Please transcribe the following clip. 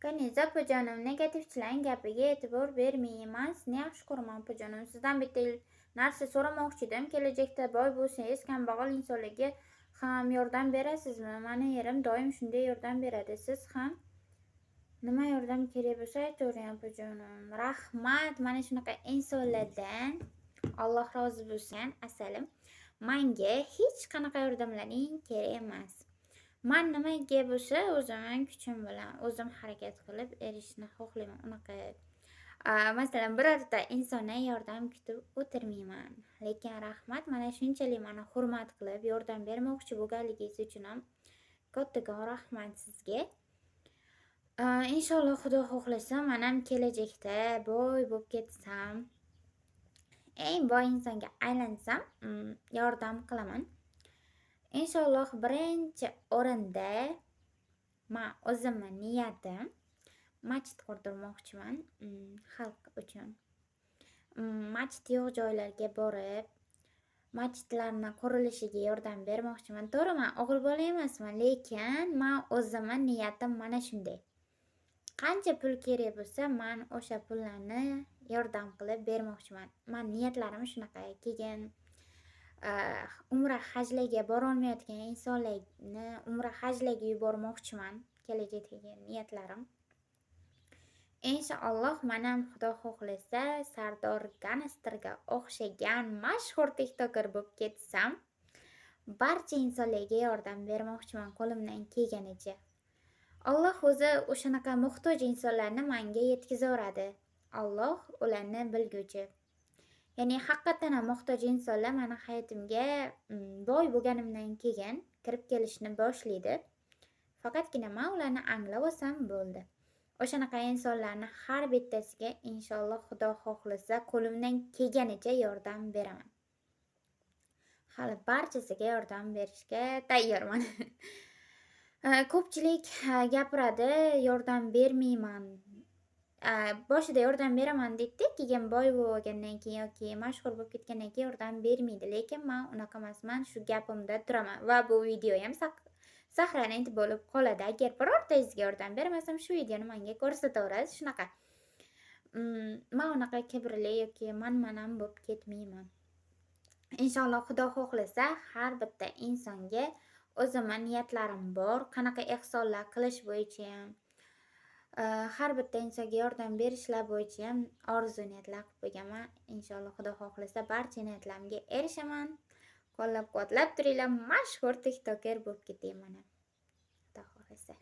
Kaniza opajonim, negativchilarning gapiga e'tibor bermayman. Sizni yaxshi ko'raman opajonim. Sizdan bitta narsa so'ramoqchi edim. Kelajakda boy bo'lsangiz, kambag'al insonlarga ham yordam berasizmi? Mani erim doim shunday yordam beradi. Siz ham nima yordam kerak bo'lsa aytavering opajonim. Rahmat, mana shunaqa insonlardan. Alloh rozi bo'lsin, asalim. Menga hech qanaqa yordamlaring kerak emas. Men nimaga bo'lsa o'zimning kuchim bilan o'zim harakat qilib erishishni xohlayman. Unaqa masalan birorta insondan yordam kutib o'tirmayman. Lekin rahmat, mana shunchalik meni hurmat qilib yordam bermoqchi bo'lganligingiz uchun ham kattakon rahmat sizga. Inshaalloh Xudo xohlasa, men ham kelajakda boy bo'lib ketsam, eng boy insonga aylansam, yordam qilaman. Inshaalloh birinchi o'rinda men o'zimning niyatim masjid qurdirmoqchiman, xalq uchun. Masjid yo'q joylarga borib, masjidlarning qurilishiga yordam bermoqchiman. To'g'ri, men o'g'il bola emasman, lekin men o'zimning niyatim mana shunday. Qancha pul kerak bo'lsa, men o'sha pullarni yordam qilib bermoqchiman. Men niyatlarim shunaqa. Keyin umra hajlarga bora olmayotgan insonlarni umra hajlarga yubormoqchiman. Kelajakdagi niyatlarim. Inshaalloh men ham Xudo xohlasa Sardor Ganastrga o'xshagan mashhur tiktoker bo'lib ketsam, barcha insonlarga yordam bermoqchiman qo'limdan kelganicha. Alloh o'zi o'shanaqa muhtoj insonlarni menga yetkazaveradi. Alloh ularni bilguvchi. Ya'ni haqiqatan ham muhtoj insonlar meni hayotimga boy bo'lganimdan keyin kirib kelishni boshlaydi. Faqatgina men ularni anglab olsam bo'ldi. O'shanaqa insonlarni har bittasiga inshaalloh Xudo xohlasa qo'limdan kelganicha yordam beraman. Hali barchasiga yordam berishga tayyorman. Ko'pchilik gapiradi, yordam bermayman. Boshida yordam beraman deydi, keyin boy bo'lgandan keyin yoki mashhur bo'lib ketgandan keyin yordam bermaydi. Lekin men unaqa emasman, shu gapimda turaman va bu video ham saqlanib bo'lib qoladi. Agar birortangizga yordam bermasam, shu videoni menga ko'rsataverasiz. Shunaqa. Men unaqa kibrli yoki manmanam bo'lib ketmayman. Inshaalloh Xudo xohlasa har bitta insonga o'zimning niyatlarim bor. Qanaqa ehsonlar qilish bo'yicha ham, har bitta insonga yordam berishlar bo'yicha ham orzu niyatlar qilib qo'yganman. Inshaalloh Xudo xohlasa barcha niyatlarimga erishaman. Qo'llab-quvvatlab turinglar, mashhur tiktoker bo'lib ketayman. Xudo xohlasa.